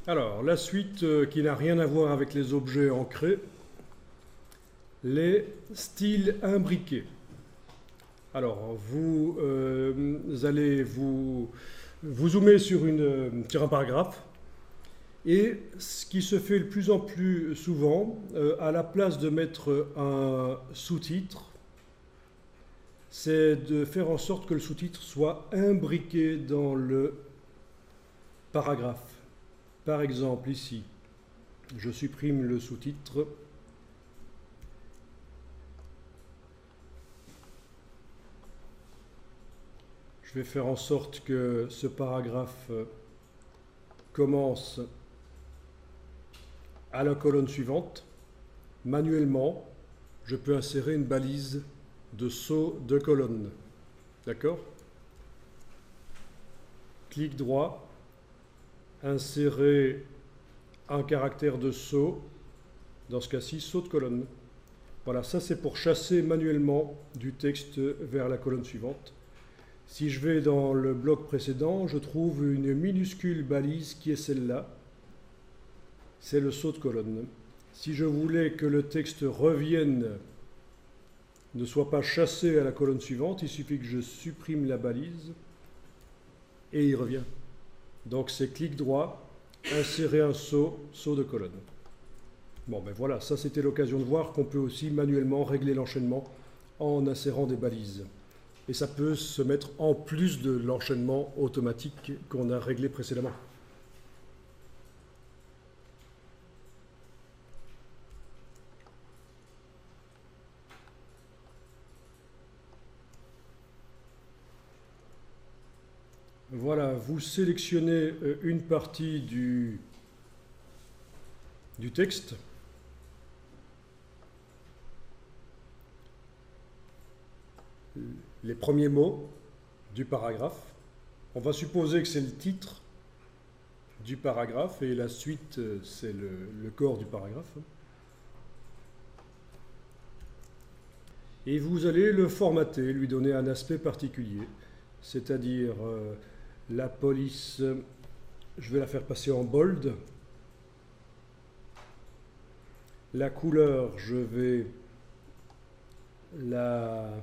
Alors, la suite qui n'a rien à voir avec les objets ancrés, les styles imbriqués. Alors, vous allez vous zoomer sur un paragraphe, et ce qui se fait de plus en plus souvent, à la place de mettre un sous-titre, c'est de faire en sorte que le sous-titre soit imbriqué dans le paragraphe. Par exemple, ici, je supprime le sous-titre. Je vais faire en sorte que ce paragraphe commence à la colonne suivante. Manuellement, je peux insérer une balise de saut de colonne. D'accord? Clic droit, insérer un caractère de saut, dans ce cas-ci, saut de colonne. Voilà, ça c'est pour chasser manuellement du texte vers la colonne suivante. Si je vais dans le bloc précédent, je trouve une minuscule balise qui est celle-là. C'est le saut de colonne. Si je voulais que le texte revienne, ne soit pas chassé à la colonne suivante, il suffit que je supprime la balise et il revient. Donc c'est clic droit, insérer un saut, saut de colonne. Bon ben voilà, ça c'était l'occasion de voir qu'on peut aussi manuellement régler l'enchaînement en insérant des balises. Et ça peut se mettre en plus de l'enchaînement automatique qu'on a réglé précédemment. Voilà, vous sélectionnez une partie du texte. Les premiers mots du paragraphe. On va supposer que c'est le titre du paragraphe et la suite, c'est le corps du paragraphe. Et vous allez le formater, lui donner un aspect particulier, c'est-à-dire la police, je vais la faire passer en bold. La couleur, je vais la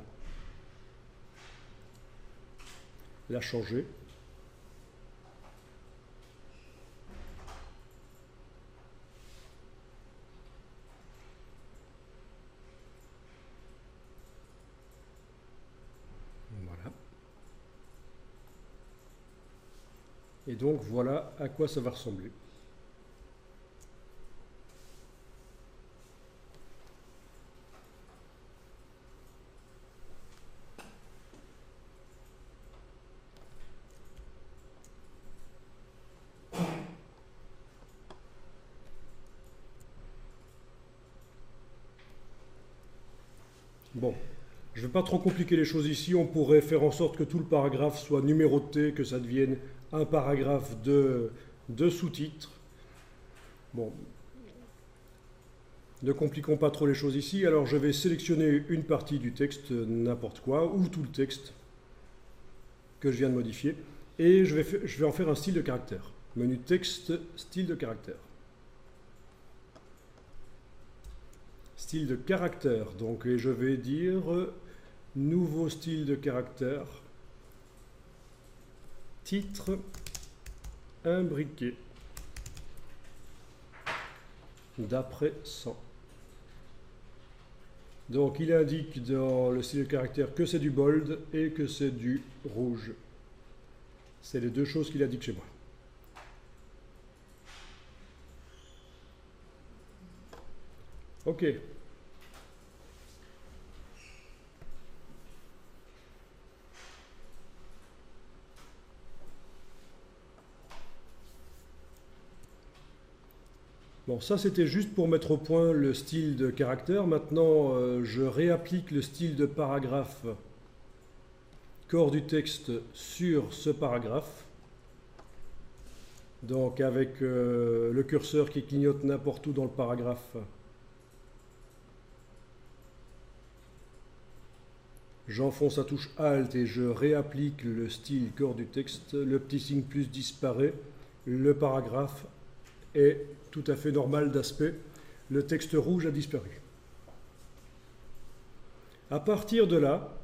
changer. Voilà. Et donc voilà à quoi ça va ressembler. Bon, je ne vais pas trop compliquer les choses ici, on pourrait faire en sorte que tout le paragraphe soit numéroté, que ça devienne un paragraphe de sous-titres. Bon, ne compliquons pas trop les choses ici, alors je vais sélectionner une partie du texte, n'importe quoi, ou tout le texte que je viens de modifier, et je vais en faire un style de caractère. Menu texte, style de caractère. Style de caractère, donc, et je vais dire nouveau style de caractère, titre imbriqué d'après 100. Donc il indique dans le style de caractère que c'est du bold et que c'est du rouge. C'est les deux choses qu'il indique chez moi. Ok. Bon, ça c'était juste pour mettre au point le style de caractère. Maintenant, je réapplique le style de paragraphe corps du texte sur ce paragraphe. Donc avec le curseur qui clignote n'importe où dans le paragraphe. J'enfonce la touche Alt et je réapplique le style corps du texte. Le petit signe plus disparaît. Le paragraphe est tout à fait normal d'aspect. Le texte rouge a disparu. À partir de là,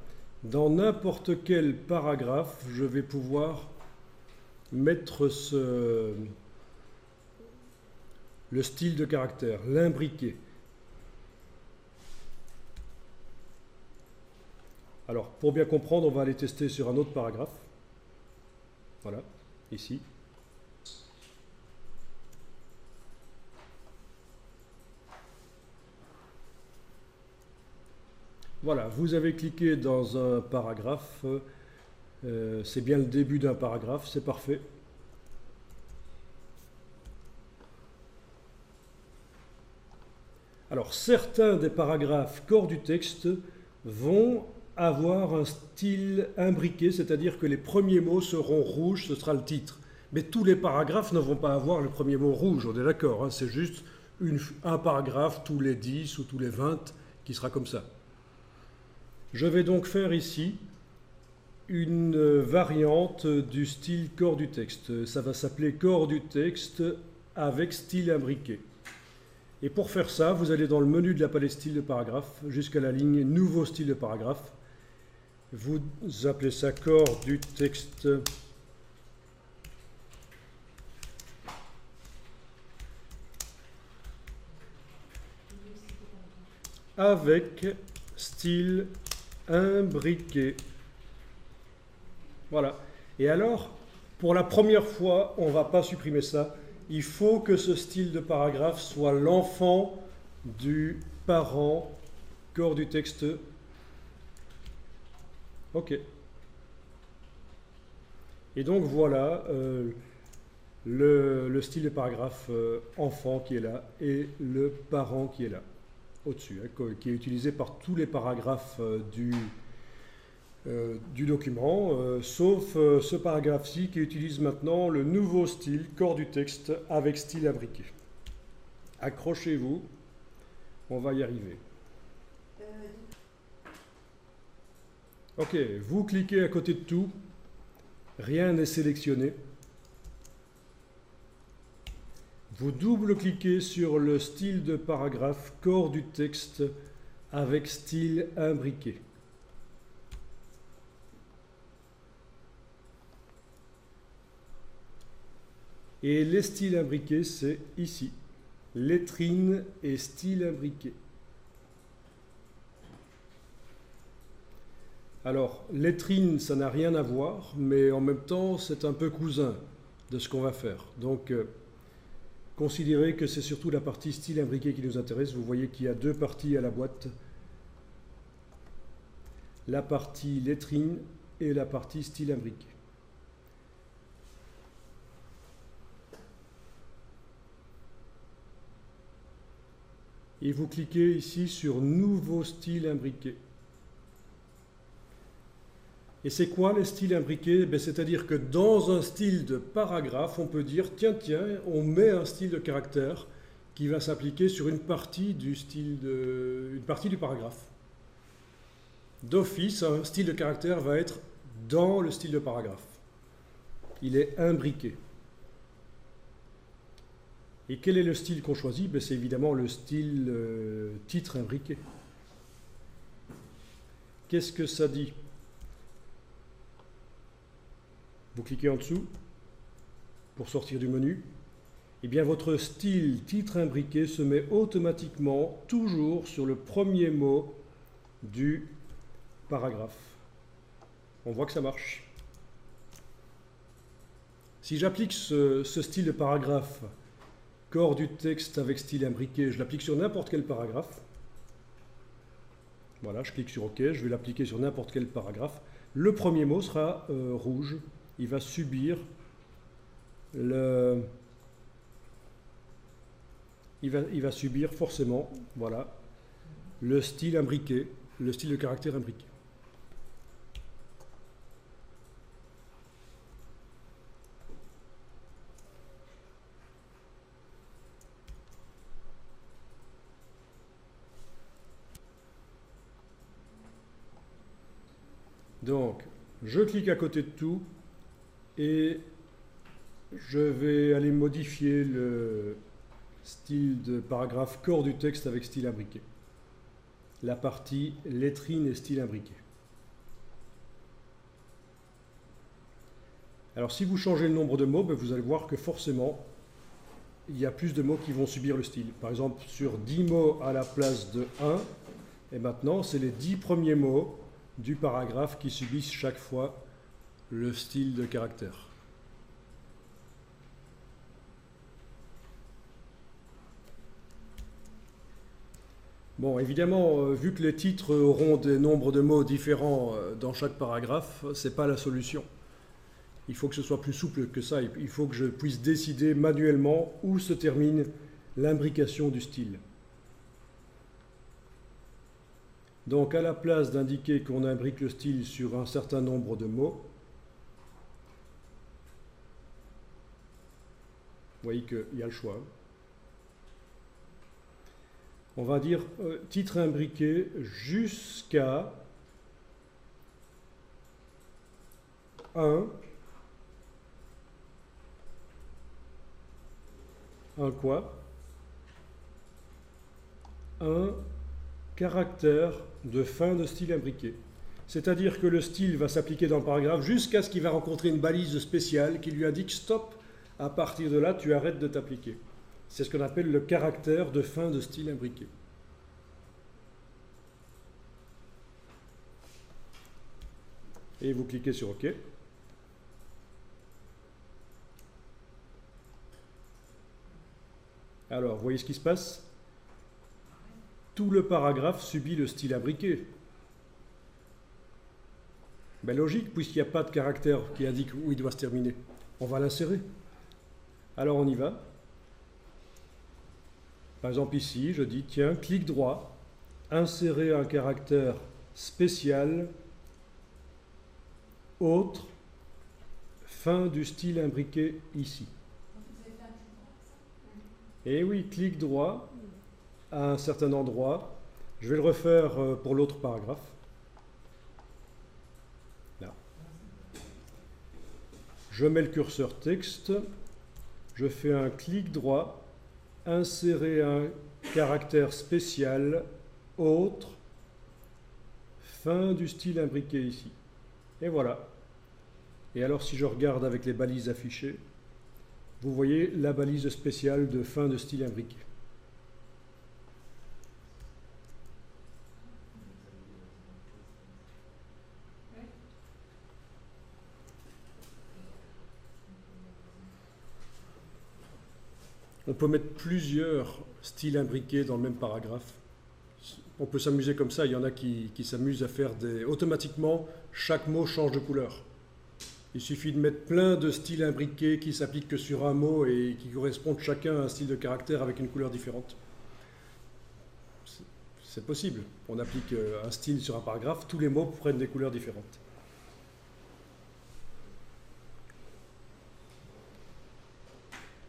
dans n'importe quel paragraphe, je vais pouvoir mettre le style de caractère, l'imbriquer. Alors, pour bien comprendre, on va aller tester sur un autre paragraphe. Voilà, ici. Voilà, vous avez cliqué dans un paragraphe, c'est bien le début d'un paragraphe, c'est parfait. Alors, certains des paragraphes corps du texte vont avoir un style imbriqué, c'est-à-dire que les premiers mots seront rouges, ce sera le titre. Mais tous les paragraphes ne vont pas avoir le premier mot rouge, on est d'accord, hein, c'est juste un paragraphe tous les 10 ou tous les 20 qui sera comme ça. Je vais donc faire ici une variante du style corps du texte. Ça va s'appeler corps du texte avec style imbriqué. Et pour faire ça, vous allez dans le menu de la palette style de paragraphe jusqu'à la ligne nouveau style de paragraphe. Vous appelez ça corps du texte avec style imbriqué. Voilà. Et alors, pour la première fois, on ne va pas supprimer ça. Il faut que ce style de paragraphe soit l'enfant du parent corps du texte. OK. Et donc voilà le style de paragraphe enfant qui est là et le parent qui est là, au-dessus, hein, qui est utilisé par tous les paragraphes du document, sauf ce paragraphe-ci qui utilise maintenant le nouveau style corps du texte avec style imbriqué. Accrochez-vous, on va y arriver. Ok, vous cliquez à côté de tout, rien n'est sélectionné. Vous double-cliquez sur le style de paragraphe corps du texte avec style imbriqué. Et les styles imbriqués, c'est ici. Lettrine et style imbriqué. Alors, lettrine, ça n'a rien à voir, mais en même temps, c'est un peu cousin de ce qu'on va faire. Donc, considérez que c'est surtout la partie style imbriqué qui nous intéresse. Vous voyez qu'il y a deux parties à la boîte. La partie lettrine et la partie style imbriqué. Et vous cliquez ici sur Nouveau style imbriqué. Et c'est quoi les styles imbriqués? C'est-à-dire que dans un style de paragraphe, on peut dire, tiens, on met un style de caractère qui va s'appliquer sur une partie du paragraphe. D'office, un style de caractère va être dans le style de paragraphe. Il est imbriqué. Et quel est le style qu'on choisit? C'est évidemment le style titre imbriqué. Qu'est-ce que ça dit? Vous cliquez en dessous pour sortir du menu. Eh bien, votre style titre imbriqué se met automatiquement toujours sur le premier mot du paragraphe. On voit que ça marche. Si j'applique ce style de paragraphe corps du texte avec style imbriqué, je l'applique sur n'importe quel paragraphe. Voilà, je clique sur OK, je vais l'appliquer sur n'importe quel paragraphe. Le premier mot sera rouge. Il va subir il va subir forcément, voilà, le style imbriqué, le style de caractère imbriqué. Donc, je clique à côté de tout et je vais aller modifier le style de paragraphe corps du texte avec style imbriqué. La partie lettrine et style imbriqué. Alors si vous changez le nombre de mots, vous allez voir que forcément, il y a plus de mots qui vont subir le style. Par exemple, sur 10 mots à la place de 1, et maintenant, c'est les 10 premiers mots du paragraphe qui subissent chaque fois le style de caractère. Bon, évidemment, vu que les titres auront des nombres de mots différents dans chaque paragraphe, ce n'est pas la solution. Il faut que ce soit plus souple que ça. Il faut que je puisse décider manuellement où se termine l'imbrication du style. Donc, à la place d'indiquer qu'on imbrique le style sur un certain nombre de mots, vous voyez qu'il y a le choix. On va dire titre imbriqué jusqu'à 1 quoi? Un caractère de fin de style imbriqué. C'est-à-dire que le style va s'appliquer dans le paragraphe jusqu'à ce qu'il va rencontrer une balise spéciale qui lui indique stop, à partir de là tu arrêtes de t'appliquer. C'est ce qu'on appelle le caractère de fin de style imbriqué. Et vous cliquez sur OK. Alors, vous voyez ce qui se passe? Tout le paragraphe subit le style imbriqué. Ben, logique, puisqu'il n'y a pas de caractère qui indique où il doit se terminer. On va l'insérer. Alors, on y va. Par exemple, ici, je dis, tiens, clic droit, insérer un caractère spécial, autre, fin du style imbriqué ici. Et oui, clic droit à un certain endroit. Je vais le refaire pour l'autre paragraphe. Là. Je mets le curseur texte. Je fais un clic droit. Insérer un caractère spécial, autre, fin du style imbriqué ici. Et voilà. Et alors si je regarde avec les balises affichées, vous voyez la balise spéciale de fin de style imbriqué. On peut mettre plusieurs styles imbriqués dans le même paragraphe. On peut s'amuser comme ça. Il y en a qui s'amusent à faire des... Automatiquement, chaque mot change de couleur. Il suffit de mettre plein de styles imbriqués qui s'appliquent que sur un mot et qui correspondent chacun à un style de caractère avec une couleur différente. C'est possible. On applique un style sur un paragraphe, tous les mots prennent des couleurs différentes.